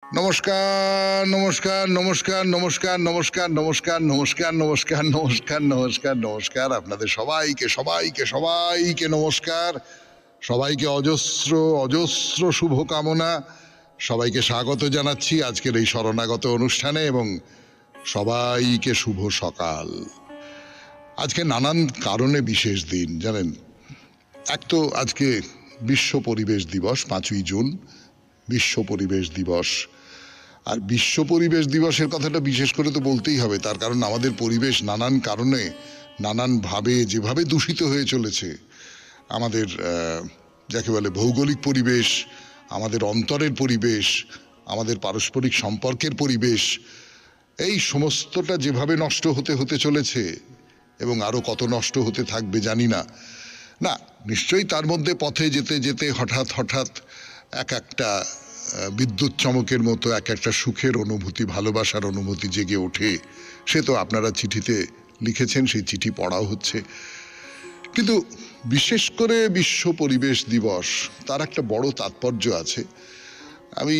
নমস্কার, নমস্কার, নমস্কার, নমস্কার, নমস্কার, নমস্কার, নমস্কার, নমস্কার, নমস্কার, নমস্কার, নমস্কার। আপনাদের সবাইকে সবাইকে সবাইকে নমস্কার। সবাইকে অজস্র অজস্র শুভকামনা। সবাইকে স্বাগত জানাচ্ছি আজকের এই শরণাগত অনুষ্ঠানে এবং সবাইকে শুভ সকাল। আজকে নানান কারণে বিশেষ দিন জানেন। এক তো আজকে বিশ্ব পরিবেশ দিবস, 5ই জুন বিশ্ব পরিবেশ দিবস। আর বিশ্ব পরিবেশ দিবসের কথাটা বিশেষ করে তো বলতেই হবে, তার কারণ আমাদের পরিবেশ নানান কারণে নানানভাবে যেভাবে দূষিত হয়ে চলেছে, আমাদের যাকে বলে ভৌগোলিক পরিবেশ, আমাদের অন্তরের পরিবেশ, আমাদের পারস্পরিক সম্পর্কের পরিবেশ, এই সমস্তটা যেভাবে নষ্ট হতে হতে চলেছে এবং আরও কত নষ্ট হতে থাকবে জানি না। না, নিশ্চয়ই তার মধ্যে পথে যেতে যেতে হঠাৎ হঠাৎ এক একটা বিদ্যুৎ চমকের মতো এক একটা সুখের অনুভূতি, ভালোবাসার অনুভূতি জেগে ওঠে। সে তো আপনারা চিঠিতে লিখেছেন, সেই চিঠি পড়াও হচ্ছে। কিন্তু বিশেষ করে বিশ্ব পরিবেশ দিবস, তার একটা বড় তাৎপর্য আছে। আমি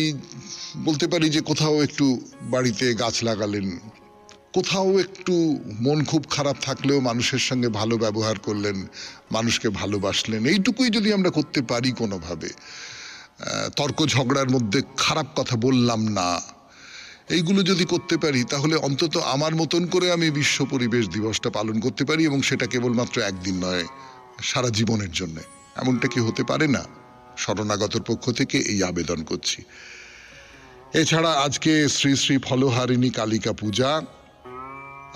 বলতে পারি যে কোথাও একটু বাড়িতে গাছ লাগালেন, কোথাও একটু মন খুব খারাপ থাকলেও মানুষের সঙ্গে ভালো ব্যবহার করলেন, মানুষকে ভালোবাসলেন, এইটুকুই যদি আমরা করতে পারি কোনোভাবে, তর্ক ঝগড়ার মধ্যে খারাপ কথা বললাম না, এইগুলো যদি করতে পারি, তাহলে অন্তত আমার মতন করে আমি বিশ্ব পরিবেশ দিবসটা পালন করতে পারি, এবং সেটা কেবলমাত্র একদিন নয়, সারা জীবনের জন্য। এমনটা কি হতে পারে না? শরণাগতর পক্ষ থেকে এই আবেদন করছি। এছাড়া আজকে শ্রী শ্রী ফলহারিণী কালিকা পূজা,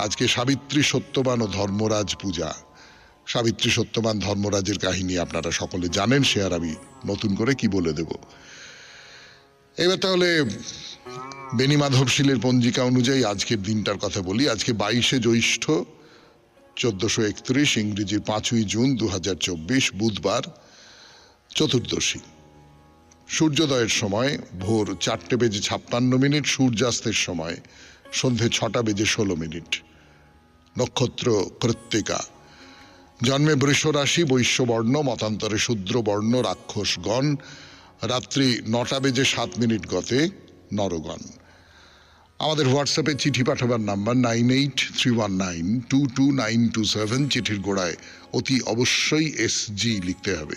আজকে সাবিত্রী সত্যবান ও ধর্মরাজ পূজা। সাবিত্রী সত্যবান ধর্মরাজের কাহিনী আপনারা সকলে জানেন, সে আর আমি নতুন করে কি বলে দেব। এবার তাহলে বেনি মাধবশীলের পঞ্জিকা অনুযায়ী আজকের দিনটার কথা বলি। আজকে 22শে জ্যৈষ্ঠ 1431, ইংরেজি 5ই জুন 2024, বুধবার, চতুর্দশী। সূর্যোদয়ের সময় ভোর 4:56, সূর্যাস্তের সময় সন্ধে 6:16। নক্ষত্র কৃত্তিকা। জন্মে বৃষ রাশি, বৈশ্যবর্ণ, মতান্তরে শূদ্রবর্ণ, রাক্ষসগণ। রাত্রি 9:07 গতে নরগণ। আমাদের হোয়াটসঅ্যাপে চিঠি পাঠাবার নাম্বার 9831922927। চিঠির গোড়ায় অতি অবশ্যই SG লিখতে হবে।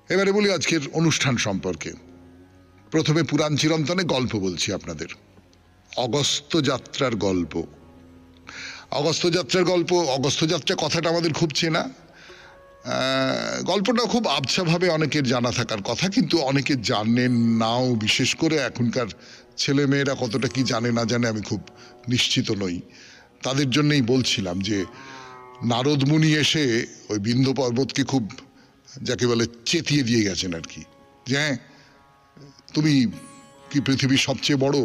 এবারে বলি আজকের অনুষ্ঠান সম্পর্কে। প্রথমে পুরাণ চিরন্তনে গল্প বলছি আপনাদের। অগস্ত্য যাত্রার গল্প। অগস্ত্য যাত্রার গল্প, অগস্ত্য যাত্রা কথাটা আমাদের খুব চেনা। গল্পটা খুব আবছাভাবে অনেকের জানা থাকার কথা, কিন্তু অনেকে জানেন নাও। বিশেষ করে এখনকার ছেলেমেয়েরা কতটা কি জানে না জানে আমি খুব নিশ্চিত নই। তাদের জন্যই বলছিলাম যে নারদ মুনি এসে ওই বিন্ধ্য পর্বতকে খুব, যাকে বলে, চেতিয়ে দিয়ে গেছেন আর কি, যে হ্যাঁ, তুমি কি পৃথিবীর সবচেয়ে বড়?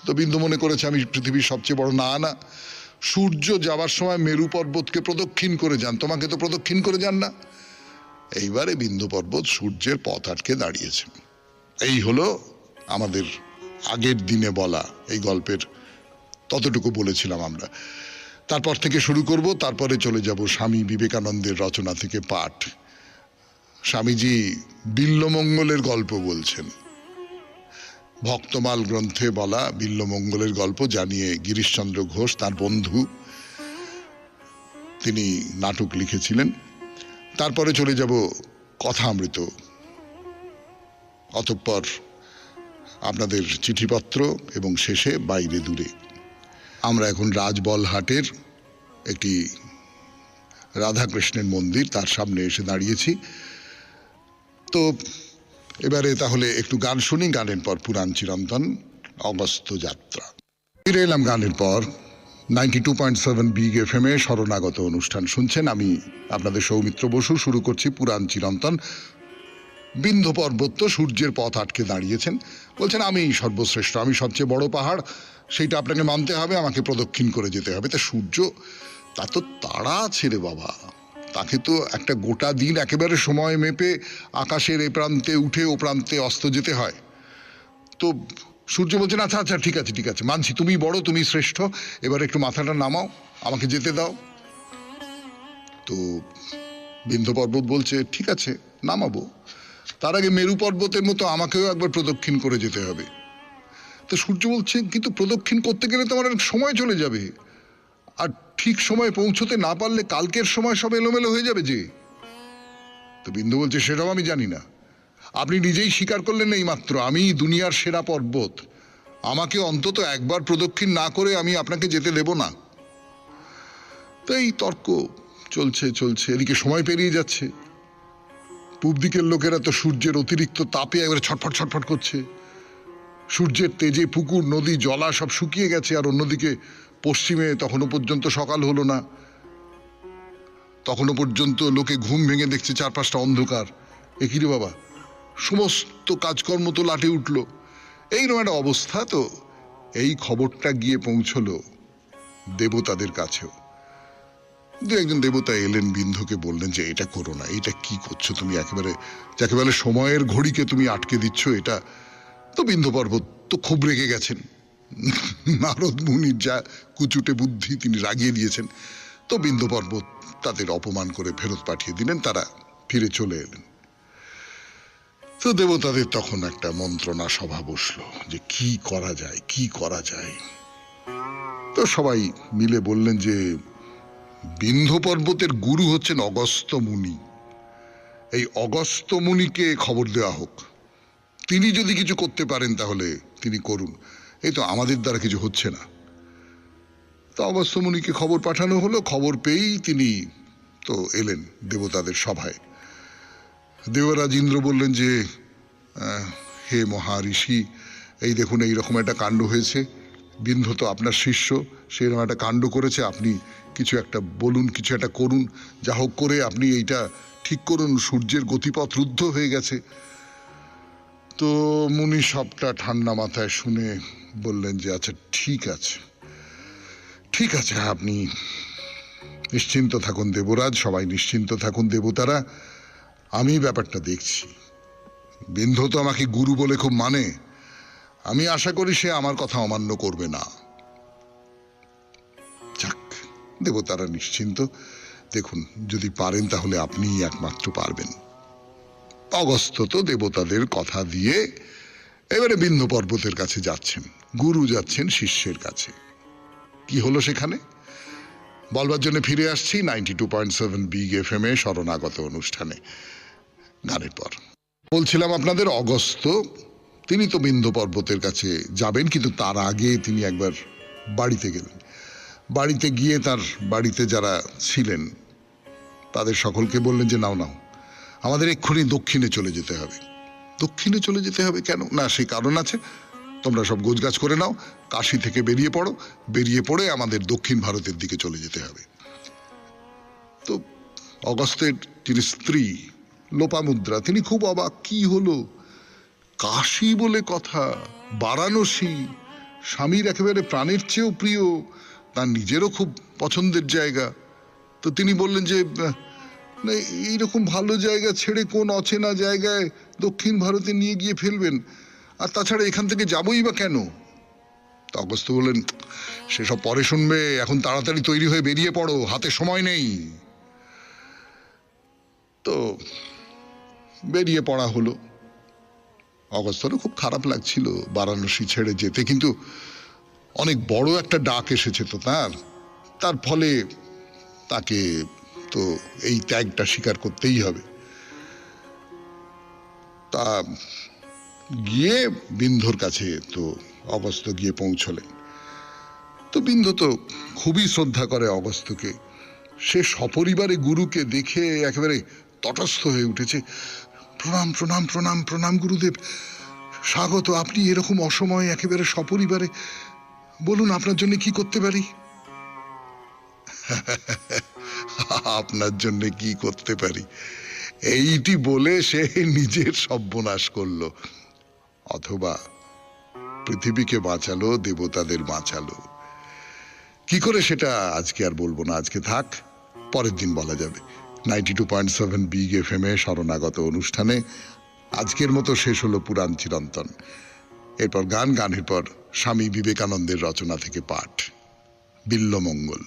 তো বিন্ধ্য মনে করেছে আমি পৃথিবীর সবচেয়ে বড়। না না, সূর্য যাবার সময় মেরু পর্বতকে প্রদক্ষিণ করে যান, তোমাকে তো প্রদক্ষিণ করে যান না। এইবারে বিন্ধ্য পর্বত সূর্যের পথ আটকে দাঁড়িয়েছে। এই হলো আমাদের আগের দিনে বলা এই গল্পের, ততটুকু বলেছিলাম আমরা। তারপর থেকে শুরু করব, তারপরে চলে যাব স্বামী বিবেকানন্দের রচনা থেকে পাঠ। স্বামীজি বিল্বমঙ্গলের গল্প বলছেন। ভক্তমাল গ্রন্থে বলা বিল্বমঙ্গলের গল্প, জানিয়ে গিরিশচন্দ্র ঘোষ তার বন্ধু, তিনি নাটক লিখেছিলেন। তারপরে চলে যাব কথামৃত, অতঃপর আপনাদের চিঠিপত্র এবং শেষে বাইরে দূরে। আমরা এখন রাজবলহাটের একটি রাধাকৃষ্ণের মন্দির, তার সামনে এসে দাঁড়িয়েছি। তো এবারে তাহলে একটু গান শুনি, গানের পর পুরাণ চিরন্তন, অগস্ত্য যাত্রা। ফিরে এলাম গানের পর। 92.7 বিগ FM এ শরণাগত অনুষ্ঠান শুনছেন। আমি আপনাদের সৌমিত্র বসু। শুরু করছি পুরাণ চিরন্তন। বিন্ধ্য পর্বত তো সূর্যের পথ আটকে দাঁড়িয়েছেন, বলছেন আমি সর্বশ্রেষ্ঠ, আমি সবচেয়ে বড় পাহাড়, সেইটা আপনাকে মানতে হবে, আমাকে প্রদক্ষিণ করে যেতে হবে। তা সূর্য, তা তো তাড়া আছে রে বাবা, তাকে তো একটা গোটা দিন একেবারে সময় মেপে আকাশের এ প্রান্তে উঠে ও প্রান্তে অস্ত যেতে হয়। তো সূর্য বলছেন আচ্ছা আচ্ছা, ঠিক আছে ঠিক আছে, মানছি, তুমি বড়, তুমি শ্রেষ্ঠ, এবার একটু মাথাটা নামাও, আমাকে যেতে দাও। তো বিন্ধ্য পর্বত বলছে ঠিক আছে, নামাবো। তার আগে মেরু পর্বতের মতো আমাকেও একবার প্রদক্ষিণ করে যেতে হবে। তো সূর্য বলছে কিন্তু প্রদক্ষিণ করতে গেলে তো আমার অনেক সময় চলে যাবে, আর ঠিক সময়ে পৌঁছতে না পারলে কালকের সময় সব এলোমেলো হয়ে যাবে যে। তো বিন্দু বলছে সেটাও আমি জানি না, আপনি নিজেই স্বীকার করলেন এই মাত্র আমি দুনিয়ার সেরা পর্বত, আমাকে অন্তত একবার প্রদক্ষিণ না করে আমি আপনাকে যেতে দেব না। তো এই তর্ক চলছে চলছে, এদিকে সময় পেরিয়ে যাচ্ছে। পূব দিকের লোকেরা তো সূর্যের অতিরিক্ত তাপে একবারে ছটফট ছটফট করছে, সূর্যের তেজে পুকুর নদী জলা সব শুকিয়ে গেছে। আর অন্যদিকে পশ্চিমে তখনও পর্যন্ত সকাল হলো না, তখনও পর্যন্ত লোকে ঘুম ভেঙে দেখছে চারপাশটা অন্ধকার। একই রে বাবা, সমস্ত কাজকর্ম তো লাটে উঠলো, এইরকম একটা অবস্থা। তো এই খবরটা গিয়ে পৌঁছলো দেবতাদের কাছেও। দু একজন দেবতা এলেন, বিন্ধুকে বললেন যে এটা করো না, এটা কি করছো তুমি, একেবারে যাকে বলে সময়ের ঘড়িকে তুমি আটকে দিচ্ছ এটা। তো বিন্ধু পর্বত তো খুব রেগে গেছেন, নারদ মুনির যা কুচুটে বুদ্ধি তিনি রাগিয়ে দিয়েছেন। তো বিন্ধু পর্বত তাদের অপমান করে ফেরত পাঠিয়ে দিলেন, তারা ফিরে চলে এলেন। তো দেবতাদের তখন একটা মন্ত্রণা সভা বসলো যে কি করা যায় কি করা যায়। তো সবাই মিলে বললেন যে বিন্ধু পর্বতের গুরু হচ্ছেন অগস্ত্য মুনি, এই অগস্ত্য মুনিকে খবর দেওয়া হোক, তিনি যদি কিছু করতে পারেন তাহলে তিনি করুন, এই তো আমাদের দ্বারা কিছু হচ্ছে না। তো অগস্ত্য মুনিকে খবর পাঠানো হলো, খবর পেয়েই তিনি তো এলেন দেবতাদের সভায়। দেবরাজ ইন্দ্র বললেন যে হে মহারিষি, এই দেখুন এইরকম একটা কাণ্ড হয়েছে, বিন্ধু তো আপনার শিষ্য, সেরকম একটা কাণ্ড করেছে, আপনি কিছু একটা বলুন, কিছু একটা করুন, যা হোক করে আপনি এইটা ঠিক করুন, সূর্যের গতিপথ রুদ্ধ হয়ে গেছে। তো মুনি সবটা ঠান্ডা মাথায় শুনে বললেন যে আচ্ছা ঠিক আছে ঠিক আছে, আপনি নিশ্চিন্ত থাকুন দেবরাজ, সবাই নিশ্চিন্ত থাকুন দেবতারা, আমি ব্যাপারটা দেখছি। বিন্ধু তো আমাকে গুরু বলে খুব মানে, আমি আশা করি সে আমার কথা অমান্য করবে না। যাক, দেবতারা নিশ্চিন্ত। দেখুন যদি পারেন তাহলে আপনিই একমাত্র পারবেন। অগস্ত্য তো দেবতাদের কথা দিয়ে এবারে বিন্ধু পর্বতের কাছে যাচ্ছেন, গুরু যাচ্ছেন শিষ্যের কাছে। কি হলো সেখানে বলবার জন্য ফিরে আসছি 92.7 বিগ FM এ শরণাগত অনুষ্ঠানে গানের পর। বলছিলাম আপনাদের অগস্ত্য তিনি তো বিন্ধু পর্বতের কাছে যাবেন, কিন্তু তার আগে তিনি একবার বাড়িতে গেলেন। বাড়িতে গিয়ে তার বাড়িতে যারা ছিলেন তাদের সকলকে বললেন যে নাও নাও, আমাদের এক্ষুনি দক্ষিণে চলে যেতে হবে। দক্ষিণে চলে যেতে হবে কেন? না, সেই কারণ আছে, তোমরা সব গোছগাছ করে নাও, কাশী থেকে বেরিয়ে পড়ো, বেরিয়ে পড়ে আমাদের দক্ষিণ ভারতের দিকে চলে যেতে হবে। তো অগস্ত্যের যিনি স্ত্রী লোপামুদ্রা তিনি খুব অবাক, কি হলো, কাশী বলে কথা, বারাণসী, স্বামীর একেবারে প্রাণের চেয়েও প্রিয়, তার নিজেরও খুব পছন্দের জায়গা। তো তিনি বললেন যে না, এইরকম ভালো জায়গা ছেড়ে কোন অচেনা জায়গায় দক্ষিণ ভারতে নিয়ে গিয়ে ফেলবেন, আর তাছাড়া এখান থেকে যাবই বা কেন? তো অগস্ত্য বললেন সেসব পরে শুনবে, এখন তাড়াতাড়ি তৈরি হয়ে বেরিয়ে পড়ো, হাতে সময় নেই। তো বেরিয়ে পড়া হলো। অগস্ত্যরও খুব খারাপ লাগছিল বারাণসী ছেড়ে যেতে, কিন্তু অনেক বড় একটা ডাক এসেছে তো তার ফলে তাকে তো এই ত্যাগটা স্বীকার করতেই হবে। তা গিয়ে বিন্ধুর কাছে তো অগস্ত্য গিয়ে পৌঁছলেন। তো বিন্ধু তো খুবই শ্রদ্ধা করে অগস্ত্যকে, সে সপরিবারে গুরুকে দেখে একেবারে তটস্থ হয়ে উঠেছে। প্রণাম প্রণাম প্রণাম প্রণাম গুরুদেব, স্বাগত, আপনি এরকম অসময়ে একেবারে সপরিবারে, বলুন আপনার জন্য কি করতে পারি? আপনার জন্য কি করতে পারি এইটি বলে সে নিজের সর্বনাশ করলো, অথবা পৃথিবীকে বাঁচালো, দেবতাদের বাঁচালো। কি করে সেটা আজকে আর বলবো না, আজকে থাক, পরের দিন বলা যাবে। 92.7 বিগ FM এ শরণাগত অনুষ্ঠানে আজকের মতো শেষ হলো পুরাণ চিরন্তন। এরপর গানের পর স্বামী বিবেকানন্দের রচনা থেকে পাঠ বিল্বমঙ্গল।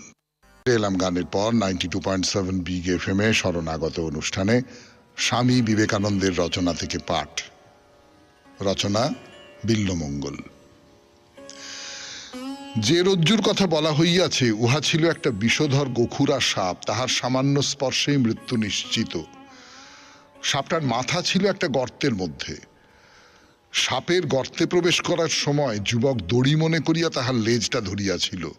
এলাম গানের পর 92.7 বিগ FM এ শরণাগত অনুষ্ঠানে স্বামী বিবেকানন্দের রচনা থেকে পাঠ, রচনা বিল্বমঙ্গল। যে রজ্জুর কথা বলা হইয়াছে উহা ছিল একটা বিষধর গোখুরা সাপ, তাহার সামান্য স্পর্শেই মৃত্যু নিশ্চিত। সাপটার মাথা ছিল একটা গর্তের মধ্যে। সাপের গর্তে প্রবেশ করার সময় যুবক দড়ি মনে করিয়া তাহার লেজটা ধরিয়াছিল।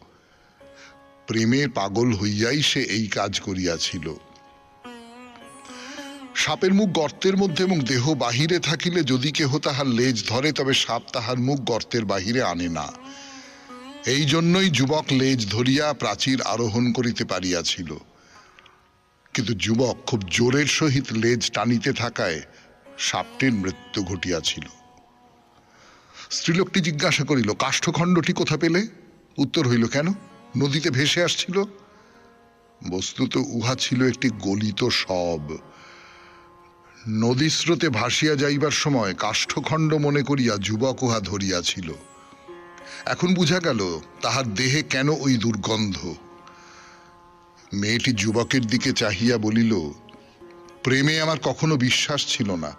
প্রেমে পাগল হইয়াই সে এই কাজ করিয়াছিল। সাপের মুখ গর্তের মধ্যে এবং দেহ বাহিরে থাকিলে যদি কেহ তাহার লেজ ধরে তবে সাপ তাহার মুখ গর্তের বাহিরে আনে না। এই জন্যই যুবক লেজ ধরিয়া প্রাচীর আরোহণ করিতে পারিয়াছিল। কিন্তু যুবক খুব জোরের সহিত লেজ টানিতে থাকায় সাপটির মৃত্যু ঘটিয়াছিল। স্ত্রীলোকটি জিজ্ঞাসা করিল, কাষ্ঠখণ্ডটি কোথা পেলে? উত্তর হইল, কেন? নদীতে ভেসে আসছিল। বস্তুত উহা ছিল একটি গলিত শব। নদী স্রোতে ভাসিয়া যাইবার সময় কাষ্ঠখণ্ড মনে করিয়া যুবক উহা ধরিয়াছিল। এখন বুঝা গেল তাহার দেহে কেন ওই দুর্গন্ধ। মেয়েটি যুবকের দিকে চাহিয়া বলিল, প্রেমে আমার কখনো বিশ্বাস ছিল না,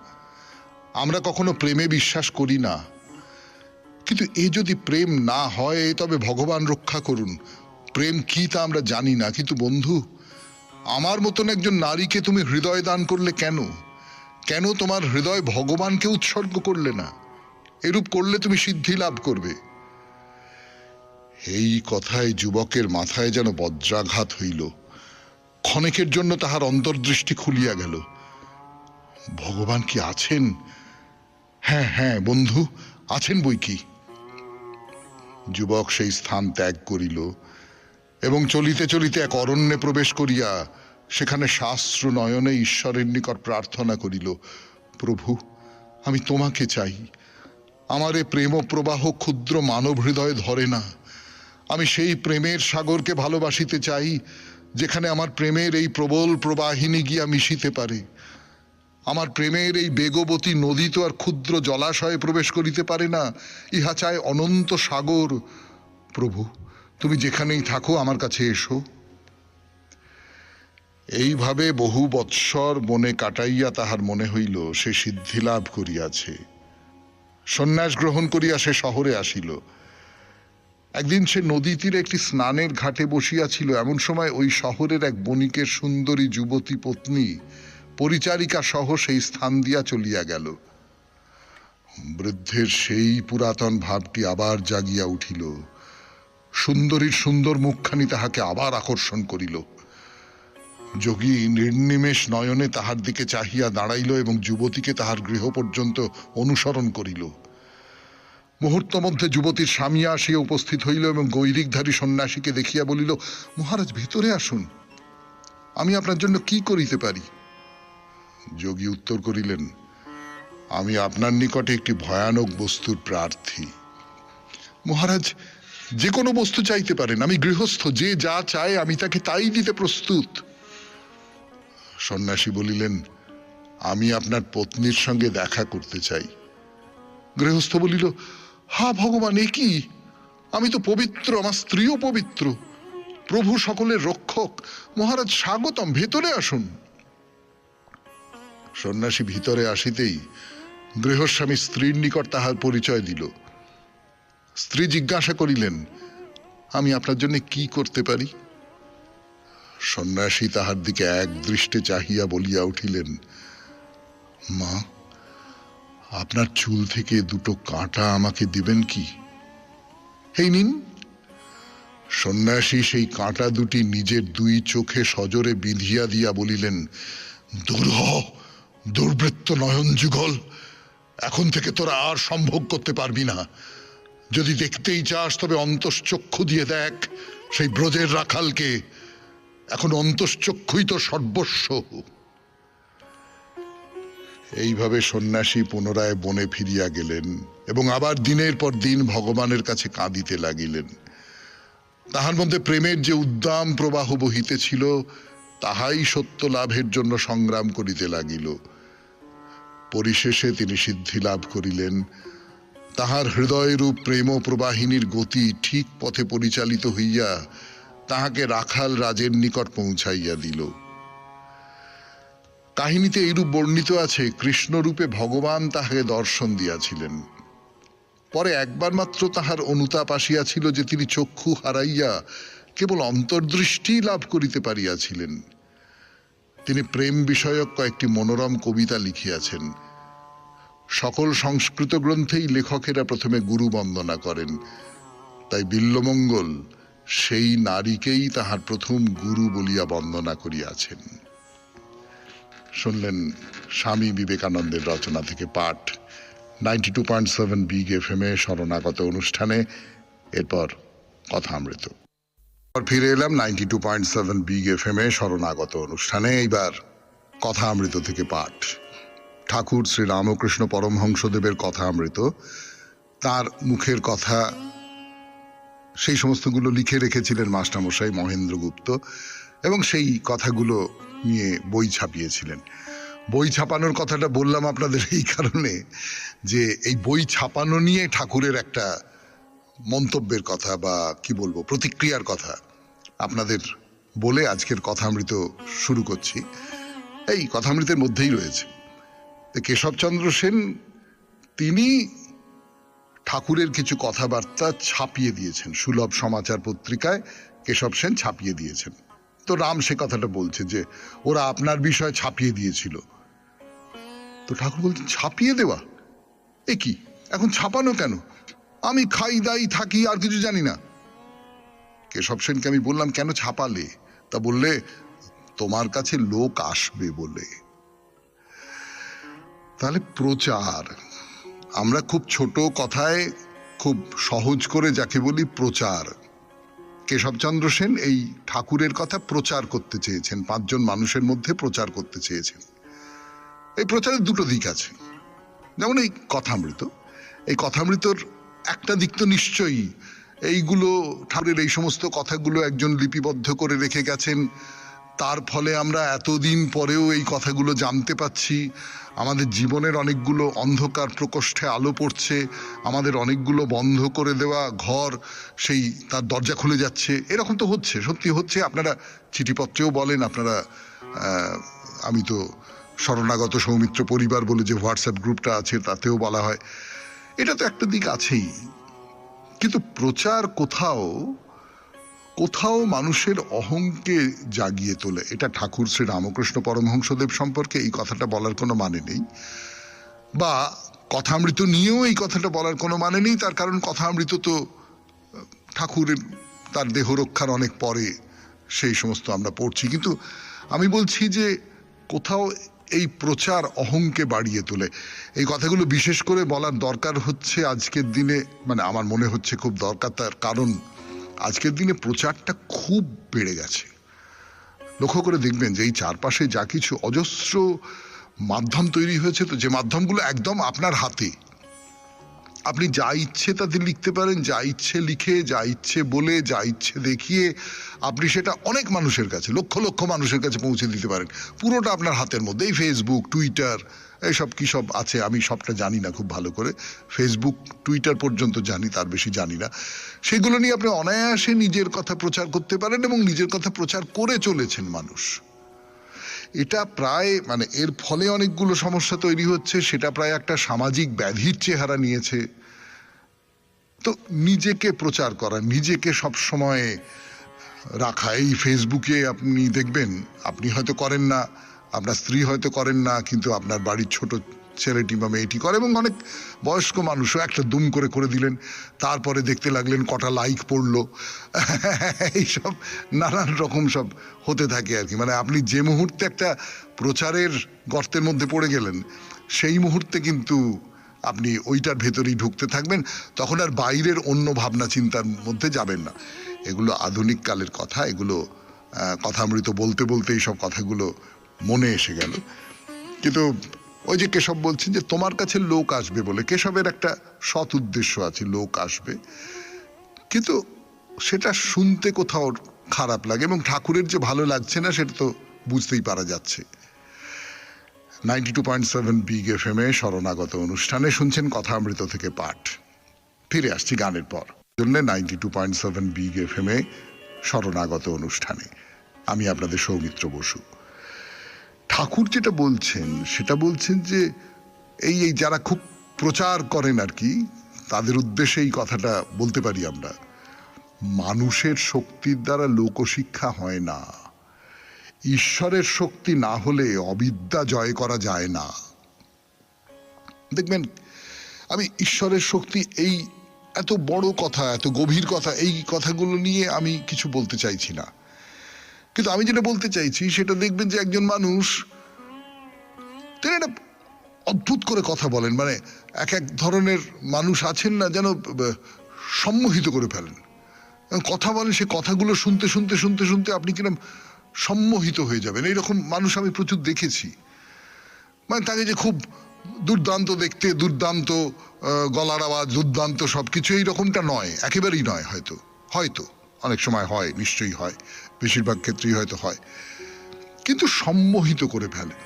আমরা কখনো প্রেমে বিশ্বাস করি না, কিন্তু এ যদি প্রেম না হয় তবে ভগবান রক্ষা করুন। প্রেম কি তা আমরা জানি না, কিন্তু বন্ধু, আমার মতন একজন নারীকে তুমি হৃদয় দান করলে কেন? কেন তোমার হৃদয় ভগবানকে উৎসর্গ করলে না? এরূপ করলে তুমি সিদ্ধি লাভ করবে। এই কথায় যুবকের মাথায় যেন বজ্রাঘাত হইল। ক্ষণেকের জন্য তাহার অন্তর্দৃষ্টি খুলিয়া গেল। ভগবান কি আছেন? হ্যাঁ হ্যাঁ বন্ধু, আছেন বই কি। যুবক সেই স্থান ত্যাগ করিল এবং চলিতে চলিতে এক অরণ্যে প্রবেশ করিয়া সেখানে শাস্ত্র নয়নে ঈশ্বরের নিকট প্রার্থনা করিল, প্রভু, আমি তোমাকে চাই। আমার এ প্রেম প্রবাহ ক্ষুদ্র মানব হৃদয় ধরে না। আমি সেই প্রেমের সাগরকে ভালোবাসিতে চাই যেখানে আমার প্রেমের এই প্রবল প্রবাহিনী গিয়া মিশিতে পারে। আমার প্রেমের এই বেগবতী নদী তো আর ক্ষুদ্র জলাশয়ে প্রবেশ করিতে পারে না, ইহা চায় অনন্ত সাগর। প্রভু, তুমি যেখানেই থাকো আমার কাছে এসো। এইভাবে বহু বৎসর বনে কাটাইয়া তাহার মনে হইল সে সিদ্ধি লাভ করিয়াছে। সন্ন্যাস গ্রহণ করিয়া সে শহরে আসিল। একদিন সে নদী তীরে একটি স্নানের ঘাটে বসিয়াছিল। এমন সময় ওই শহরের এক বণিকের সুন্দরী যুবতী পত্নী পরিচারিকা সহ সেই স্থান দিয়া চলিয়া গেল। বৃদ্ধের সেই পুরাতন ভাবটি আবার জাগিয়া উঠিল। সুন্দরীর সুন্দর মুখখানি তাহাকে আবার আকর্ষণ করিল। যোগী নির্নিমেষ নয়নে তাহার দিকে চাহিয়া দাঁড়াইল এবং যুবতীকে তাহার গৃহ পর্যন্ত অনুসরণ করিল। মুহূর্ত মধ্যে যুবতীর স্বামী আসিয়া উপস্থিত হইল এবং গৈরিকধারী সন্ন্যাসীকে দেখিয়া বলিল, মহারাজ, ভিতরে আসুন, আমি আপনার জন্য কি করিতে পারি? যোগী উত্তর করিলেন, আমি আপনার নিকটে একটি ভয়ানক বস্তুর প্রার্থী। মহারাজ, যে কোনো বস্তু চাইতে পারেন, আমি গৃহস্থ, যে যা চায় আমি তাকে তাই দিতে প্রস্তুত। সন্ন্যাসী বলিলেন, আমি আপনার পত্নীর সঙ্গে দেখা করতে চাই। গৃহস্থ বলিল, হা ভগবান, এ কি? আমি তো পবিত্র, আমার স্ত্রীও পবিত্র, প্রভু সকলের রক্ষক। মহারাজ স্বাগতম, ভেতরে আসুন। সন্ন্যাসী ভিতরে আসিতেই গৃহস্বামী স্ত্রীর নিকট তাহার পরিচয় দিল। স্ত্রী জিজ্ঞাসা করিলেন, আমি আপনার জন্য কি করতে পারি? সন্ন্যাসী তাহার দিকে এক দৃষ্টে চাহিয়া বলিয়া উঠিলেন, মা, আপনার চুল থেকে দুটো কাঁটা আমাকে দিবেন কি? এই নিন। সন্ন্যাসী সেই কাঁটা দুটি নিজের দুই চোখে সজোরে বিঁধিয়া দিয়া বলিলেন, দূর হ, দুর্বৃত্ত নয়ন যুগল, এখন থেকে তোরা আর সম্ভোগ করতে পারবি না। যদি দেখতেই চাস তবে অন্তশ্চক্ষু দিয়ে দেখ সেই ব্রজের রাখালকে। এখন অন্তশ্চক্ষুই তো সর্বস্ব। এইভাবে সন্ন্যাসী পুনরায় বনে ফিরিয়া গেলেন এবং আবার দিনের পর দিন ভগবানের কাছে কাঁদিতে লাগিলেন। তাহার মধ্যে প্রেমের যে উদ্দাম প্রবাহ বহিতেছিল তাহাই সত্য লাভের জন্য সংগ্রাম করিতে লাগিল। পরিশেষে তিনি সিদ্ধি লাভ করিলেন। তাহার হৃদয়রূপ প্রেম প্রবাহিনীর গতি ঠিক পথে পরিচালিত হইয়া তাহাকে রাখাল রাজের নিকট পৌঁছাইয়া দিল। কাহিনীতে এইরূপ বর্ণিত আছে, কৃষ্ণরূপে ভগবান তাহাকে দর্শন দিয়াছিলেন। পরে একবার মাত্র তাহার অনুতাপ আসিয়াছিল যে তিনি চক্ষু হারাইয়া কেবল অন্তর্দৃষ্টি লাভ করিতে পারিয়াছিলেন। তিনি প্রেম বিষয়ক কয়েকটি মনোরম কবিতা লিখিয়াছেন। সকল সংস্কৃত গ্রন্থেই লেখকেরা প্রথমে গুরু বন্দনা করেন, তাই বিল্বমঙ্গল সেই নারীকেই তাহার প্রথম গুরু বলিয়া বন্দনা করিয়াছেন। শুনলেন স্বামী বিবেকানন্দের রচনা থেকে পাঠ 92.7 বিগ এফএম-এ শরণাগত অনুষ্ঠানে। এরপর কথামৃত। ফিরে এলাম 92.7 বিগ এফএম-এ শরণাগত অনুষ্ঠানে। এইবার কথামৃত থেকে পাঠ। ঠাকুর শ্রী রামকৃষ্ণ পরমহংসদেবের কথামৃত, তার মুখের কথা, সেই সমস্তগুলো লিখে রেখেছিলেন মাস্টারমশাই মহেন্দ্র গুপ্ত, এবং সেই কথাগুলো নিয়ে বই ছাপিয়েছিলেন। বই ছাপানোর কথাটা বললাম আপনাদের এই কারণে যে এই বই ছাপানো নিয়ে ঠাকুরের একটা মন্তব্যের কথা বা কি বলবো প্রতিক্রিয়ার কথা আপনাদের বলে আজকের কথামৃত শুরু করছি। এই কথামৃতের মধ্যেই রয়েছে কেশবচন্দ্র সেন, তিনি ঠাকুরের কিছু কথাবার্তা ছাপিয়ে দিয়েছেন, সুলভ সমাচার পত্রিকায় কেশব সেন ছাপিয়ে দিয়েছেন। তো রাম সে কথাটা বলছে যে ওরা আপনার বিষয় ছাপিয়ে দিয়েছিল। তো ঠাকুর বলছেন ছাপিয়ে দেওয়া এ কি, এখন ছাপানো কেন? আমি খাই দাই থাকি আর কিছু জানি না। কেশব সেনকে আমি বললাম কেন ছাপালে? তা বললে তোমার কাছে লোক আসবে বলে। তাহলে প্রচার, আমরা খুব ছোট কথায় খুব সহজ করে যাকে বলি প্রচার, কেশবচন্দ্র সেন এই ঠাকুরের কথা প্রচার করতে চেয়েছেন, 5 জন মানুষের মধ্যে প্রচার করতে চেয়েছেন। এই প্রচারের দুটো দিক আছে। যেমন এই কথামৃত, এই কথামৃতর একটা দিক তো নিশ্চয়ই এইগুলো ঠাকুরের এই সমস্ত কথাগুলো একজন লিপিবদ্ধ করে রেখে গেছেন, তার ফলে আমরা এতদিন পরেও এই কথাগুলো জানতে পাচ্ছি। আমাদের জীবনের অনেকগুলো অন্ধকার প্রকোষ্ঠে আলো পড়ছে, আমাদের অনেকগুলো বন্ধ করে দেওয়া ঘর সেই তার দরজা খুলে যাচ্ছে। এরকম তো হচ্ছে, সত্যি হচ্ছে। আপনারা চিঠিপত্রেও বলেন, আপনারা আমি তো শরণাগত সৌমিত্র পরিবার বলে যে হোয়াটসঅ্যাপ গ্রুপটা আছে তাতেও বলা হয়। এটা তো একটা দিক আছেই, কিন্তু প্রচার কোথাও কোথাও মানুষের অহংকে জাগিয়ে তোলে। এটা ঠাকুর শ্রী রামকৃষ্ণ পরমহংসদেব সম্পর্কে এই কথাটা বলার কোনো মানে নেই, বা কথামৃত নিয়েও এই কথাটা বলার কোনো মানে নেই। তার কারণ কথামৃত তো ঠাকুরের তার দেহ রক্ষার অনেক পরে সেই সমস্ত আমরা পড়ছি। কিন্তু আমি বলছি যে কোথাও এই প্রচার অহংকে বাড়িয়ে তোলে। এই কথাগুলো বিশেষ করে বলার দরকার হচ্ছে আজকের দিনে, মানে আমার মনে হচ্ছে খুব দরকার। তার কারণ আজকের দিনে প্রচারটা খুব বেড়ে গেছে। লক্ষ্য করে দেখবেন যে এই চারপাশে যা কিছু অজস্র মাধ্যম তৈরি হয়েছে, তো যে মাধ্যমগুলো একদম আপনার হাতে, আপনি যা ইচ্ছে তাতে লিখতে পারেন, যা ইচ্ছে লিখে, যা ইচ্ছে বলে, যা ইচ্ছে দেখিয়ে আপনি সেটা অনেক মানুষের কাছে, লক্ষ লক্ষ মানুষের কাছে পৌঁছে দিতে পারেন। পুরোটা আপনার হাতের মধ্যে। এই ফেসবুক, টুইটার, এইসব কী সব আছে আমি সবটা জানি না খুব ভালো করে। ফেসবুক, টুইটার পর্যন্ত জানি, তার বেশি জানি না। সেগুলো নিয়ে আপনি অনায়াসে নিজের কথা প্রচার করতে পারেন, এবং নিজের কথা প্রচার করে চলেছেন মানুষ। এটা প্রায়, মানে এর ফলে অনেকগুলো সমস্যা তৈরি হচ্ছে। সেটা প্রায় একটা সামাজিক ব্যাধির চেহারা নিয়েছে। তো নিজেকে প্রচার করা, নিজেকে সব সময় রাখা, এই ফেসবুকে আপনি দেখবেন, আপনি হয়তো করেন না, আপনার স্ত্রী হয়তো করেন না, কিন্তু আপনার বাড়ির ছোট ছেলেটি বা মেয়েটি করে, এবং অনেক বয়স্ক মানুষও একটা দুম করে করে দিলেন, তারপরে দেখতে লাগলেন কটা লাইক পড়লো। এইসব নানান রকম সব হতে থাকে আর কি। মানে আপনি যে মুহূর্তে একটা প্রচারের গর্তের মধ্যে পড়ে গেলেন, সেই মুহূর্তে কিন্তু আপনি ওইটার ভেতরেই ঢুকতে থাকবেন, তখন আর বাইরের অন্য ভাবনা চিন্তার মধ্যে যাবেন না। এগুলো আধুনিক কালের কথা। এগুলো কথামৃত বলতে বলতে এইসব কথাগুলো মনে এসে গেল। কিন্তু ওই যে কেশব বলছেন যে তোমার কাছে লোক আসবে বলে, কেশবের একটা সৎ উদ্দেশ্য আছে, লোক আসবে, কিন্তু সেটা শুনতে কোথাও খারাপ লাগে, এবং ঠাকুরের যে ভালো লাগছে না সেটা তো বুঝতেই পারা যাচ্ছে। 92.7 বিগ এফএম-এ শরণাগত অনুষ্ঠানে শুনছেন কথামৃত থেকে পাঠ। ফিরে আসছি গানের পর। জন্য 92.7 বিগ এফএম-এ শরণাগত অনুষ্ঠানে আমি আপনাদের সৌমিত্র বসু। ঠাকুর যেটা বলছেন সেটা বলছেন যে এই যারা খুব প্রচার করেন আর কি, তাদের উদ্দেশ্যে এই কথাটা বলতে পারি আমরা, মানুষের শক্তির দ্বারা লোকশিক্ষা হয় না, ঈশ্বরের শক্তি না হলে অবিদ্যা জয় করা যায় না। দেখবেন, আমি ঈশ্বরের শক্তি, এই এত বড় কথা, এত গভীর কথা, এই কথাগুলো নিয়ে আমি কিছু বলতে চাইছি না, কিন্তু আমি যেটা বলতে চাইছি সেটা দেখবেন যে একজন মানুষ, তিনি একটা অদ্ভুত করে কথা বলেন, মানে এক এক ধরনের মানুষ আছেন না, যেন সম্মোহিত করে ফেলেন। কথা বলেন, সে কথাগুলো শুনতে শুনতে শুনতে শুনতে আপনি কিরম সম্মোহিত হয়ে যাবেন। এইরকম মানুষ আমি প্রচুর দেখেছি। মানে তাকে যে খুব দুর্দান্ত দেখতে, দুর্দান্ত গলার আওয়াজ, দুর্দান্ত সবকিছু, এইরকমটা নয়, একেবারেই নয়। হয়তো হয়তো অনেক সময় হয়, নিশ্চয়ই হয়, বেশিরভাগ ক্ষেত্রেই হয়তো হয়, কিন্তু সম্মোহিত করে ফেলেন।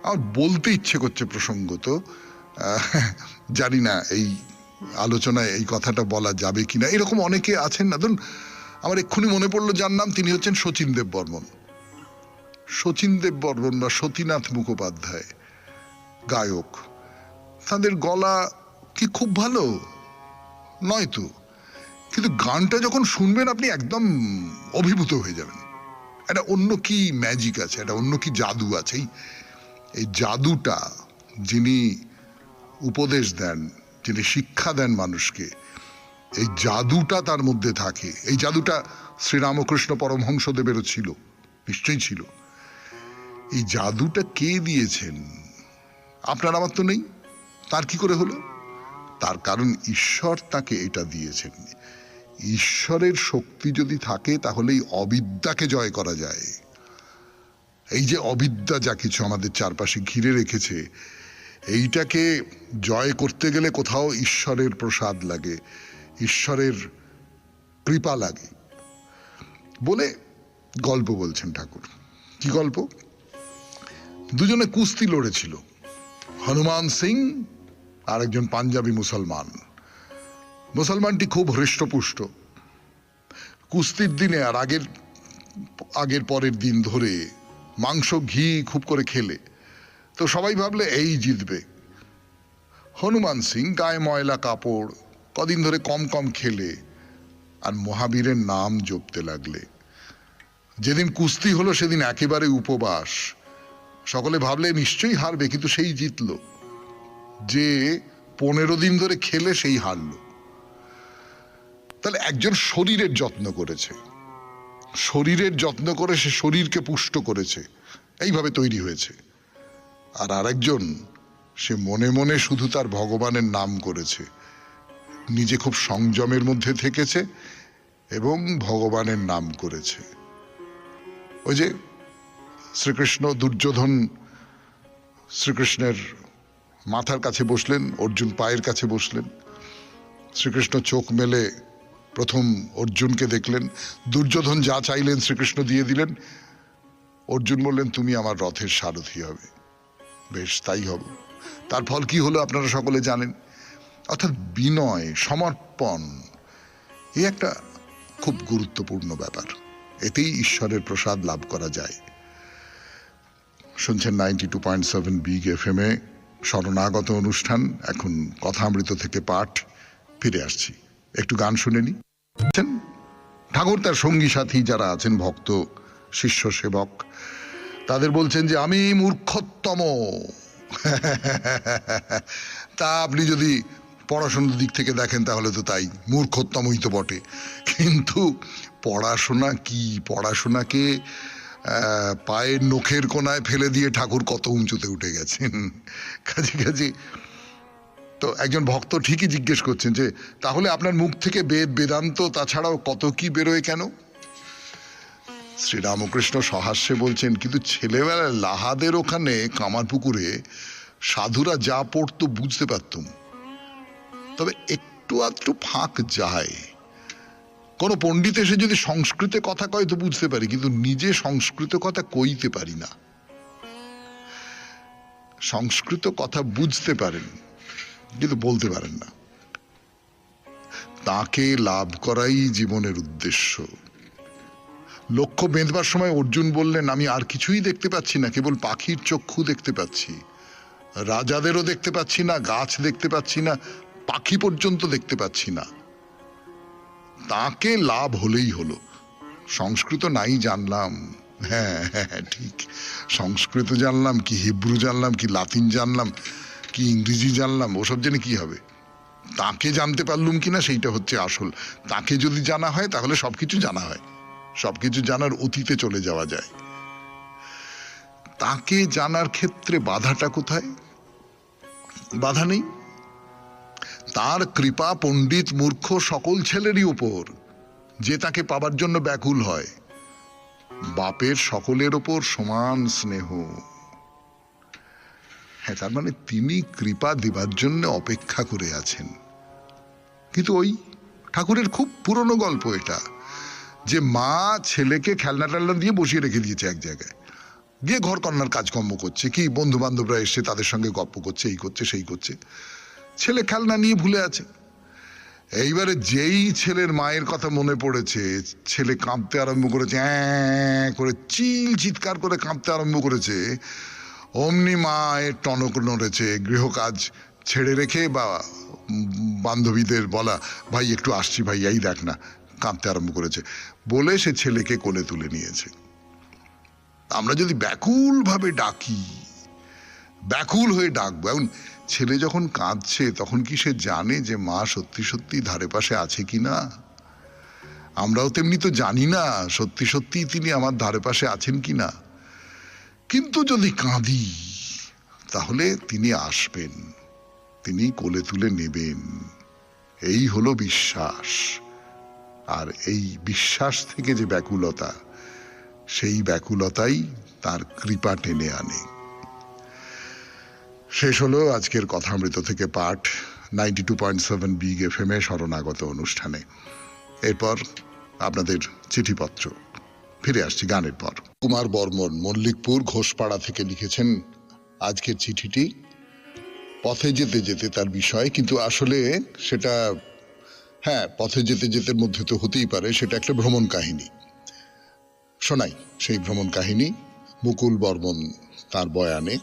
আমার বলতে ইচ্ছে করছে প্রসঙ্গত, জানি না এই আলোচনায় এই কথাটা বলা যাবে কিনা। এরকম অনেকে আছেন না, ধরুন আমার এক্ষুনি মনে পড়লো যার নাম, তিনি হচ্ছেন শচীন দেব বর্মন। শচীন দেব বর্মন বা সতীনাথ মুখোপাধ্যায়, গায়ক। তাদের গলা কি খুব ভালো নয় তো, কিন্তু গানটা যখন শুনবেন আপনি একদম অভিভূত হয়ে যাবেন। একটা অন্য কি ম্যাজিক আছে, একটা অন্য কি জাদু আছে। এই জাদুটা যিনি উপদেশ দেন, যিনি শিক্ষা দেন মানুষকে, এই জাদুটা তার মধ্যে থাকে। এই জাদুটা শ্রীরামকৃষ্ণ পরমহংসদেবেরও ছিল, নিশ্চয়ই ছিল। এই জাদুটা কে দিয়েছেন? আপনার আমার তো নেই। তার কি করে হলো? তার কারণ ঈশ্বর তাকে এটা দিয়েছেন। ঈশ্বরের শক্তি যদি থাকে তাহলে এই অবিদ্যাকে জয় করা যায়। এই যে অবিদ্যা যা কিছু আমাদের চারপাশে ঘিরে রেখেছে, এইটাকে জয় করতে গেলে কোথাও ঈশ্বরের প্রসাদ লাগে, ঈশ্বরের কৃপা লাগে। বলে গল্প বলছেন ঠাকুর। কি গল্প? দুজনে কুস্তি লড়েছিল, হনুমান সিং আর একজন পাঞ্জাবি মুসলমান। মুসলমানটি খুব হৃষ্টপুষ্ট। কুস্তির দিনে আর আগের পরের দিন ধরে মাংস ঘি খুব করে খেলে, তো সবাই ভাবলে এই জিতবে। হনুমান সিং গায়ে ময়লা কাপড়, কদিন ধরে কম কম খেলে আর মহাবীরের নাম জপতে লাগলে। যেদিন কুস্তি হলো সেদিন একেবারে উপবাস। সকলে ভাবলে নিশ্চয়ই হারবে, কিন্তু সেই জিতলো। যে 15 দিন ধরে খেলে সেই হারলো। তাহলে একজন শরীরের যত্ন করেছে, শরীরের যত্ন করে সে শরীরকে পুষ্ট করেছে, এইভাবে তৈরি হয়েছে। আর আরেকজন, সে মনে মনে শুধু তার ভগবানের নাম করেছে, নিজে খুব সংযমের মধ্যে থেকেছে এবং ভগবানের নাম করেছে। ওই যে শ্রীকৃষ্ণ, দুর্যোধন শ্রীকৃষ্ণের মাথার কাছে বসলেন, অর্জুন পায়ের কাছে বসলেন। শ্রীকৃষ্ণ চোখ মেলে প্রথম অর্জুনকে দেখলেন। দুর্যোধন যা চাইলেন শ্রীকৃষ্ণ দিয়ে দিলেন। অর্জুন বললেন, তুমি আমার রথের সারথি হবে। বেশ, তাই হব। তার ফল কি হলো আপনারা সকলে জানেন। অর্থাৎ বিনয়, সমর্পণ, এই একটা খুব গুরুত্বপূর্ণ ব্যাপার। এতেই ঈশ্বরের প্রসাদ লাভ করা যায়। শুনছেন 92.7 বিগ FM এ শরণাগত অনুষ্ঠান। এখন কথামৃত থেকে পাঠ। ফিরে আসছি, একটু গান শুনে নি। ঠাকুর তার সঙ্গী সাথী যারা আছেন, ভক্ত শিষ্য সেবক, তাদের বলছেন যে আমি মূর্খতম। তা আপনি যদি পড়াশোনার দিক থেকে দেখেন তাহলে তো তাই, মূর্খতমই তো বটে। কিন্তু পড়াশোনা কি, পড়াশোনাকে পায়ের নখের কোনায় ফেলে দিয়ে ঠাকুর কত উঁচুতে উঠে গেছেন। কাজে কাজে তো একজন ভক্ত ঠিকই জিজ্ঞেস করছেন যে তাহলে আপনার মুখ থেকে বেদ বেদান্ত তাছাড়াও কত কি বেরোয় কেন? শ্রীরামকৃষ্ণ সহাস্যে বলছেন, কিন্তু ছেলেবেলায় লাহাদের ওখানে কামারপুকুরে সাধুরা যা পড়তো বুঝতে পারতুম, তবে একটু আধটু ফাঁক যায়। কোনো পণ্ডিত এসে যদি সংস্কৃতে কথা কয় তো বুঝতে পারি, কিন্তু নিজে সংস্কৃত কথা কইতে পারি না। সংস্কৃত কথা বুঝতে পারেন কিন্তু বলতে পারেন না। তাকে লাভ করাই জীবনের উদ্দেশ্য। লক্ষ্য বেঁধবার সময় অর্জুন বললেন, আমি আর কিছুই দেখতে পাচ্ছি না, কেবল পাখির চক্ষু দেখতে পাচ্ছি। রাজাদেরও দেখতে পাচ্ছি না, গাছ দেখতে পাচ্ছি না, পাখি পর্যন্ত দেখতে পাচ্ছি না। তাকে লাভ হলেই হলো। সংস্কৃত নাই জানলাম, হ্যাঁ হ্যাঁ ঠিক, সংস্কৃত জানলাম কি হিব্রু জানলাম কি লাতিন জানলাম কি ইংরেজি জানলাম, ওসব জেনে কি হবে? তাকে জানতে পারলুম কিনা সেইটা হচ্ছে আসল। তাকে যদি জানা হয় তাহলে সবকিছু জানা হয়, সবকিছু জানার অতীতে চলে যাওয়া যায়। তাকে জানার ক্ষেত্রে বাধাটা কোথায়? বাধা নেই। তার কৃপা পণ্ডিত মূর্খ সকল ছেলেরই উপর, যে তাকে পাবার জন্য ব্যাকুল হয়। বাপের সকলের ওপর সমান স্নেহ। হ্যাঁ, তার মানে তিনি কৃপা দেবার জন্য অপেক্ষা করে আছেন। কিন্তু ওই ঠাকুরের খুব পুরনো গল্প এটা, যে মা ছেলেকে খেলনা টেলনা দিয়ে বসিয়ে রেখে দিয়েছে এক জায়গায়, গিয়ে ঘর কন্যার কাজকর্ম করছে, কি বন্ধু বান্ধবরা এসে তাদের সঙ্গে গল্প করছে, এই করছে সেই করছে, ছেলে খেলনা নিয়ে ভুলে আছে। এইবারে যেই ছেলের মায়ের কথা মনে পড়েছে, ছেলে কাঁদতে আরম্ভ করেছে, করে চিৎকার করে কাঁদতে আরম্ভ করেছে, অমনি মায়ের টনক নড়েছে। গৃহকাজ ছেড়ে রেখে বা বান্ধবীদের বলা, ভাই একটু আসছি ভাই, এই দেখ না, কাঁদতে আরম্ভ করেছে বলে সে ছেলেকে কোলে তুলে নিয়েছে। আমরা যদি ব্যাকুল ভাবে ডাকি, ব্যাকুল হয়ে ডাকবো, এখন ছেলে যখন কাঁদছে তখন কি সে জানে যে মা সত্যি সত্যি ধারে পাশে আছে কিনা? আমরাও তেমনি তো জানি না সত্যি সত্যি তিনি আমার ধারে পাশে আছেন কিনা। কিন্তু যদি কাঁদি তাহলে তিনি আসবেন, তিনি কোলে তুলে নেবেন। এই হলো বিশ্বাস। আর এই বিশ্বাস থেকে যে ব্যাকুলতা, সেই ব্যাকুলতাই তার কৃপা টেনে আনে। শেষ হলো আজকের কথামৃত থেকে পাঠ 92.7 বিগ এফএম এ শরণাগত অনুষ্ঠানে। এরপর আপনাদের চিঠিপত্র। ফিরে আসছি গানের পর। কুমার বর্মন মল্লিকপুর ঘোষপাড়া থেকে লিখেছেন আজকের চিঠিটি। পথে যেতে যেতে তার বিষয়, কিন্তু আসলে সেটা, হ্যাঁ, পথে যেতে যেতে মধ্যে তো হতেই পারে, সেটা একটা ভ্রমণ কাহিনী। শোনাই সেই ভ্রমণ কাহিনী মুকুল বর্মন তার বয়ানে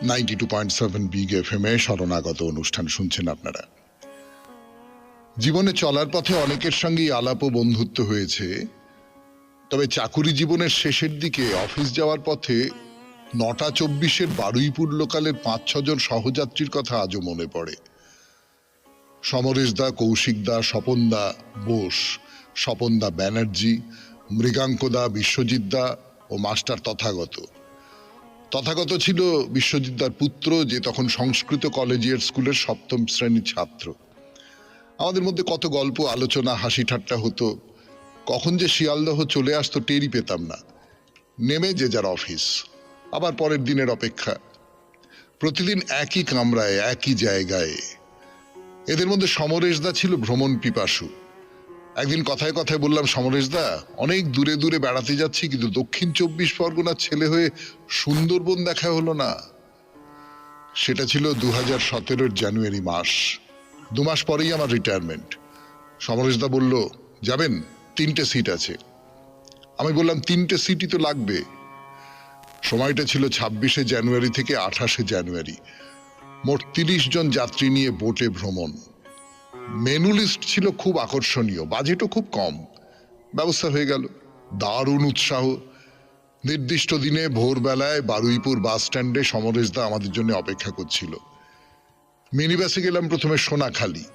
92.7 বিগ এফএম এ শরণাগত অনুষ্ঠান শুনছেন আপনারা। জীবনে চলার পথে অনেকের সঙ্গেই আলাপ ও বন্ধুত্ব হয়েছে, তবে চাকুরি জীবনের শেষের দিকে অফিস যাওয়ার পথে 9:24 বারুইপুর লোকালের 5-6 জন সহযাত্রীর কথা আজও মনে পড়ে। সমরেশ দা, কৌশিক দা, স্বপন দা বোস, স্বপন দা ব্যানার্জি, মৃগাঙ্ক দা, বিশ্বজিৎ দা ও মাস্টার তথাগত। তথাগত ছিল বিশ্বজিৎ দার পুত্র, যে তখন সংস্কৃত কলেজিয়েট স্কুলের 7ম শ্রেণীর ছাত্র। আমাদের মধ্যে কত গল্প আলোচনা হাসি ঠাট্টা হতো। কখন যে শিয়ালদহ চলে আসতো টেরই পেতাম না। নেমে যে যার অফিস, আবার পরের দিনের অপেক্ষা। প্রতিদিন একই কামরায় একই জায়গায়। এদের মধ্যে সমরেশ দা ছিল ভ্রমণ পিপাসু। একদিন কথায় কথায় বললাম, সমরেশ দা, অনেক দূরে দূরে বেড়াতে যাচ্ছি, কিন্তু দক্ষিণ 24 পরগনার ছেলে হয়ে সুন্দরবন দেখা হলো না। সেটা ছিল 2017 জানুয়ারি মাস। 2 মাস পরেই আমার রিটায়ারমেন্ট। সমরেশ দা বলল, যাবেন? 3টে সিট আছে। আমি বললাম, 3টে সিটই তো লাগবে। সময়টা ছিল 26 জানুয়ারি থেকে 28 জানুয়ারি। মোট 30 জন যাত্রী নিয়ে বোটে ভ্রমণ। মেনু লিস্ট ছিল খুব আকর্ষণীয়, বাজেটও খুব কম। ব্যবস্থা হয়ে গেল। দারুণ উৎসাহ। নির্দিষ্ট দিনে ভোরবেলায় বারুইপুর বাস স্ট্যান্ডে সমরেশ দা আমাদের জন্য অপেক্ষা করছিল। মিনি বাসে গেলাম প্রথমে সোনাখালি,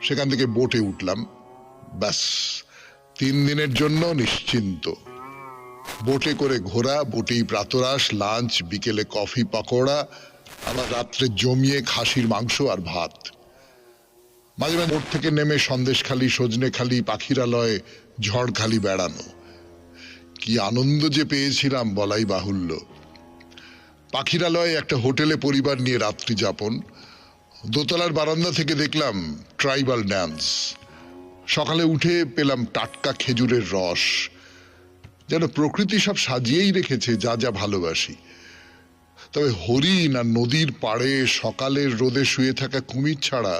সেখান থেকে বোটে উঠলাম। ব্যাস, 3 দিনের জন্য নিশ্চিন্ত। বোটে করে ঘোরা, বোটেই প্রাতরাশ, লাঞ্চ, বিকেলে কফি পাকোড়া, আবার রাত্রে জমিয়ে খাসির মাংস আর ভাত। মাঝে মাঝে বোট থেকে নেমে সন্দেশখালি, সজনেখালি, পাখিরালয়, ঝড়খালি বেড়ানো। কি আনন্দ যে পেয়েছিলাম বলাই বাহুল্য। পাখিরালয়ে একটা হোটেলে পরিবার নিয়ে রাত্রি যাপন। দোতলার বারান্দা থেকে দেখলাম ট্রাইবাল ডান্স। সকালে উঠে পেলাম টাটকা খেজুরের রস। যেন প্রকৃতি সব সাজিয়েই রেখেছে যা যা ভালোবাসি। তবে হরিণ আর নদীর পাড়ে সকালের রোদে শুয়ে থাকা কুমির ছাড়া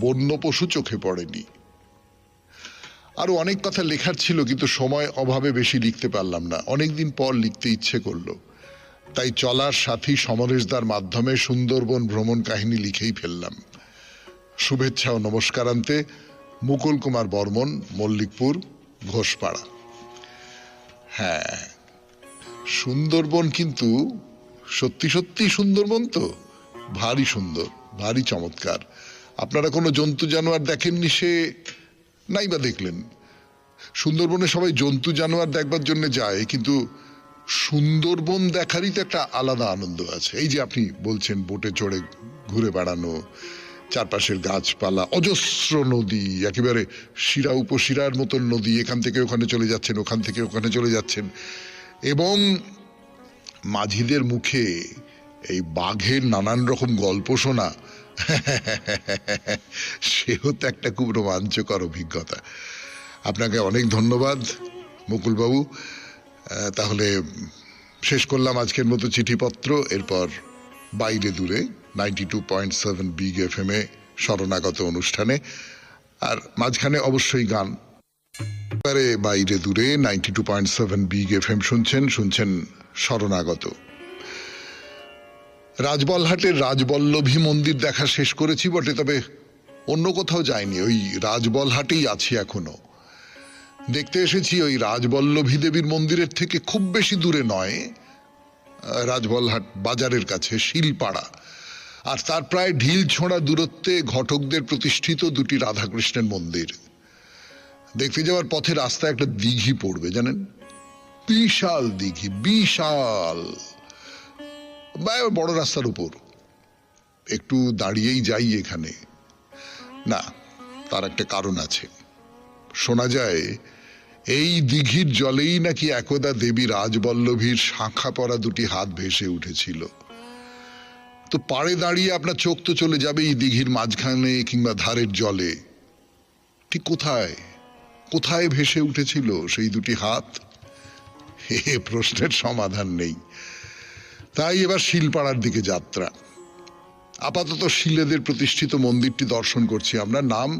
বন্য পশু চোখে পড়েনি। আরো অনেক কথা লেখার ছিল, কিন্তু সময় অভাবে বেশি লিখতে পারলাম না। অনেকদিন পর লিখতে ইচ্ছে করলো। তাই চলার সাথী সমরেশদার মাধ্যমে সুন্দরবন ভ্রমণ কাহিনী লিখেই ফেললাম। শুভেচ্ছা ও নমস্কারান্তে, মুকুল কুমার বর্মন, মল্লিকপুর, ঘোষপাড়া। হ্যাঁ, সুন্দরবন কিন্তু সত্যি সত্যি সুন্দরবন তো ভারী সুন্দর, ভারী চমৎকার। আপনারা কোনো জন্তু জানোয়ার দেখেননি সে নাই বা দেখলেন। সুন্দরবনে সবাই জন্তু জানোয়ার দেখবার জন্য যায়, কিন্তু সুন্দরবন দেখারই তো একটা আলাদা আনন্দ আছে। এই যে আপনি বলছেন বোটে চড়ে ঘুরে বেড়ানো, চারপাশের গাছপালা, অজস্র নদী, একেবারে শিরা উপশিরার মতন নদী, এখান থেকে ওখানে চলে যাচ্ছেন, ওখান থেকে ওখানে চলে যাচ্ছেন, এবং মাঝিদের মুখে এই বাঘের নানান রকম গল্প শোনা, সেও তো একটা খুব রোমাঞ্চকর অভিজ্ঞতা। আপনাকে অনেক ধন্যবাদ মুকুলবাবু। তাহলে শেষ করলাম আজকের মতো চিঠিপত্র। এরপর বাইরে দূরে 92.7 বিগ FM এ শরণাগত অনুষ্ঠানে, আর মাঝখানে অবশ্যই গান। বাইরে দূরে 92.7 বিগ FM শুনছেন শরণাগত। রাজবলহাটের রাজবল্লভী মন্দির দেখা শেষ করেছি বটে, তবে অন্য কোথাও যায়নি, ওই রাজবলহাটেই আছি এখনো। দেখতে এসেছি ওই রাজবল্লভী দেবীর মন্দিরের থেকে খুব বেশি দূরে নয়, রাজবলহাট বাজারের কাছে শিলপাড়া, আর তার প্রায় ঢিল ছোঁড়া দূরত্বে ঘটকদের প্রতিষ্ঠিত দুটি রাধাকৃষ্ণের মন্দির। দেখতে যাওয়ার পথে রাস্তায় একটা দিঘি পড়বে, জানেন, বিশাল দিঘি, বিশাল, বড় রাস্তার উপর। একটু দাঁড়িয়েই যাই এখানে, না তার একটা কারণ আছে। শোনা যায় এই দিঘির জলেই নাকি একদা দেবী রাজবল্লভীর শাখা পরা দুটি হাত ভেসে উঠেছিল। তো পাড়ে দাঁড়িয়ে আপনার চোখ তো চলে যাবে এই দিঘির মাঝখানে কিংবা ধারের জলে। ঠিক কোথায় কোথায় ভেসে উঠেছিল সেই দুটি হাত, এ প্রশ্নের সমাধান নেই। তাই এবার শিলপাড়ার দিকে যাত্রা। আপাতত শিলেদের প্রতিষ্ঠিত মন্দিরটি দর্শন করছি আমরা, নাম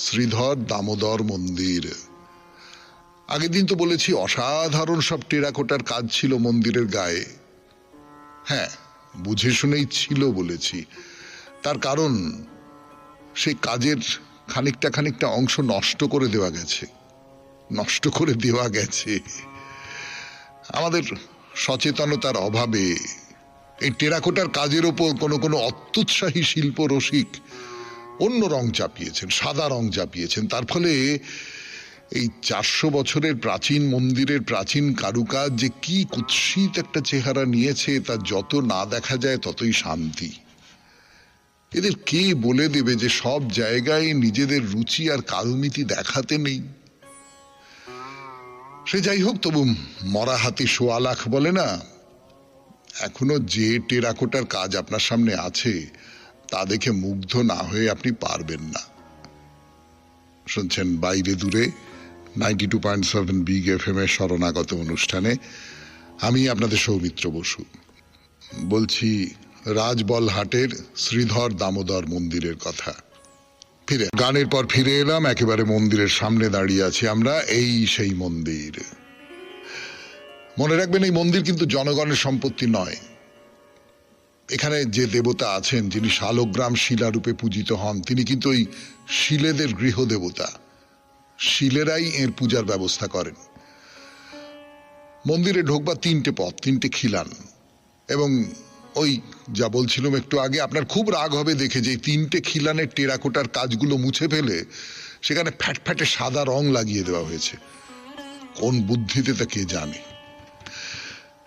শ্রীধর দামোদর মন্দির। আগের দিন তো বলেছি অসাধারণ সব টেরাকোটার কাজ ছিল মন্দিরের গায়ে। হ্যাঁ, বুঝে শুনেই ছিল বলেছি, তার কারণ সেই কাজের খানিকটা অংশ নষ্ট করে দেওয়া গেছে। আমাদের সচেতনতার অভাবে এই টেরাকোটার কাজের ওপর কোনো অত্যুৎসাহী শিল্প রসিক অন্য রং চাপিয়েছেন, সাদা রং চাপিয়েছেন। তার ফলে এই 400 বছরের প্রাচীন মন্দিরের প্রাচীন কারুকাজ যে কি কুৎসিত একটা চেহারা নিয়েছে, তা যত না দেখা যায় ততই শান্তি। এদের কে বলে দেবে যে সব জায়গায় নিজেদের রুচি আর কালমিতি দেখাতে নেই? সে যাই হোক, তবু মরা হাতি সোয়া লাখ বলে না, এখনো যে টেরাকোটার কাজ আপনার সামনে আছে তা দেখে মুগ্ধ না হয়ে আপনি পারবেন না। শুনছেন বাইরে দূরে 92.7 বিগ FM এর শরণাগত অনুষ্ঠানে। আমি আপনাদের সৌমিত্র বসু বলছি রাজবলহাটের শ্রীধর দামোদর মন্দিরের কথা। গানের পর ফিরে এলাম, একেবারে মন্দিরের সামনে দাঁড়িয়ে আছি আমরা। এই সেই মন্দির। মনে রাখবেন, এই মন্দির কিন্তু জনগণের সম্পত্তি নয়। এখানে যে দেবতা আছেন, যিনি শালগ্রাম শিলারূপে পূজিত হন, তিনি কিন্তু ওই শিলেদের গৃহদেবতা। শিলেরাই এর পূজার ব্যবস্থা করেন। মন্দিরে ঢোকবার 3টে পথ, 3টে খিলান, এবং ওই যা বলছিলাম একটু আগে, আপনার খুব রাগ হবে দেখে যে 3টে খিলানের টেরাকোটার কাজগুলো মুছে ফেলে সেখানে ফ্যাটফ্যাটে সাদা রং লাগিয়ে দেওয়া হয়েছে। কোন বুদ্ধিতে তা কে জানে।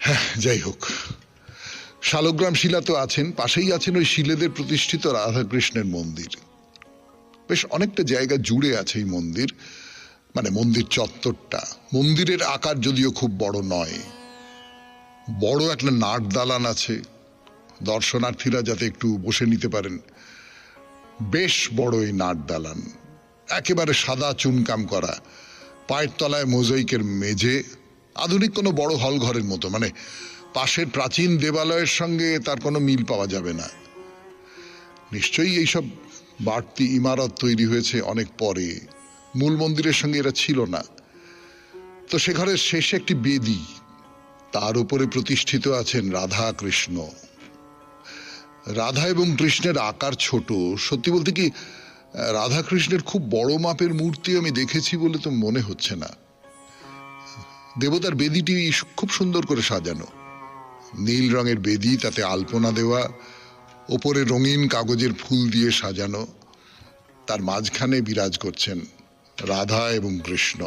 হ্যাঁ, যাই হোক, শালগ্রাম শিলা তো আছেন, পাশেই আছেন ওই শিলেদের প্রতিষ্ঠিত রাধাকৃষ্ণের মন্দির। বেশ অনেকটা জায়গা জুড়ে আছে এই মন্দির, মানে মন্দির চত্বরটা। মন্দিরের আকার যদিও খুব বড় নয়, বড় একটা নাট দালান আছে, দর্শনার্থীরা যাতে একটু বসে নিতে পারেন। বেশ বড় এই নাট দালান, একেবারে সাদা চুনকাম করা, পায়ের তলায় মোজাইকের মেঝে, আধুনিক কোনো বড় হল ঘরের মতো। মানে পাশের প্রাচীন দেবালয়ের সঙ্গে তার কোনো মিল পাওয়া যাবে না। নিশ্চয়ই এইসব বাড়তি ইমারত তৈরি হয়েছে অনেক পরে, মূল মন্দিরের সঙ্গে এরা ছিল না। তো সে ঘরের শেষে একটি বেদি, তার উপরে প্রতিষ্ঠিত আছেন রাধা কৃষ্ণ। রাধা এবং কৃষ্ণের আকার ছোট। সত্যি বলতে কি, রাধা কৃষ্ণের খুব বড় মাপের মূর্তি আমি দেখেছি বলে তো মনে হচ্ছে না। দেবতার বেদিটি খুব সুন্দর করে সাজানো, নীল রঙের বেদি, তাতে আলপনা দেওয়া, ওপরে রঙিন কাগজের ফুল দিয়ে সাজানো। তার মাঝখানে বিরাজ করছেন রাধা এবং কৃষ্ণ।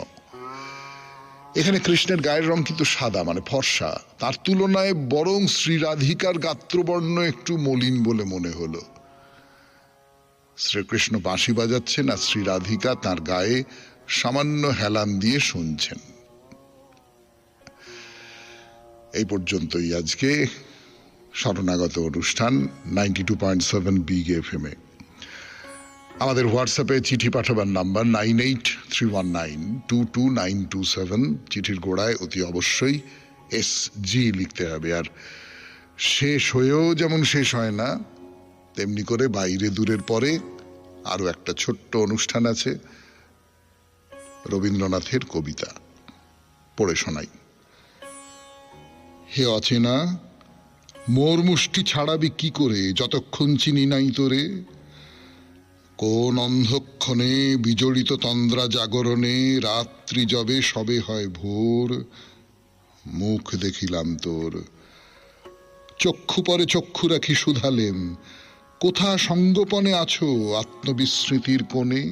এখানে কৃষ্ণের গায়ের রং কিন্তু সাদা, মানে ফর্সা। তার তুলনায় বরং শ্রী রাধিকার গাত্রবর্ণ একটু মলিন বলে মনে হলো। শ্রীকৃষ্ণ বাঁশি বাজাচ্ছেন আর শ্রী রাধিকা তাঁর গায়ে সামান্য হেলান দিয়ে শুনছেন। এই পর্যন্তই আজকে শরণাগত অনুষ্ঠান 92.7 বিগ FM এ। আমাদের হোয়াটসঅ্যাপে চিঠি পাঠাবার নাম্বার 9831922927। চিঠির গোড়ায় অতি অবশ্যই SG লিখতে হবে। আর শেষ হয়েও যেমন শেষ হয় না, তেমনি করে বাইরে দূরের পরে আরো একটা ছোট্ট অনুষ্ঠান আছে, রবীন্দ্রনাথের কবিতা পড়ে শোনাই। হে অচেনা, মোর মুষ্টি ছাড়াবি কি করে, যতক্ষণ চিনি নাই তোরে। কোন অন্ধক্ষণে বিজড়িত তন্দ্রা জাগরণে, রাত্রি যবে সবে হয় ভোর, মুখ দেখিলাম তোর। চক্ষু পরে চক্ষু রাখি শুধালেম, কোথা সঙ্গোপনে আছো আত্মবিস্মৃতির কোণে।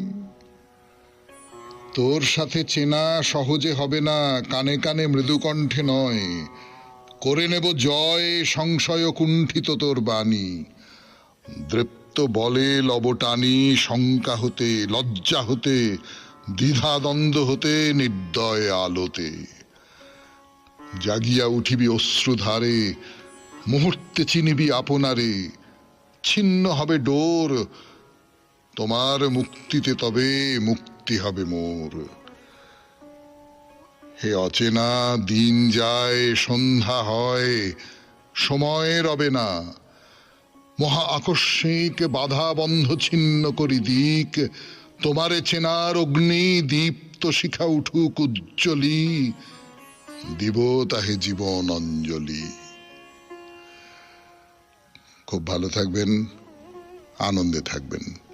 তোর সাথে চেনা সহজে হবে না, কানে কানে মৃদুকণ্ঠে নয়, করে নেব জয় সংশয় কুণ্ঠিত তোর বাণী। দৃপ্ত বলে লবটানি, শঙ্কা হতে লজ্জা হতে দ্বিধা দ্বন্দ্ব হতে নির্দয় আলোতে। জাগিয়া উঠিবি অশ্রুধারে, মুহূর্তে চিনিবি আপনারে। ছিন্ন হবে ডোর, তোমার মুক্তিতে তবে মুক্তি হবে মোর। হে অচেনা, দিন যায় সন্ধ্যা হয়, সময় রবে না। মহা আকস্মিক বাধা বন্ধ ছিন্ন করি দিক, তোমারে চেনার অগ্নি দীপ্ত শিখা উঠুক উজ্জ্বলি, দিব তাহে জীবন অঞ্জলি। খুব ভালো থাকবেন, আনন্দে থাকবেন।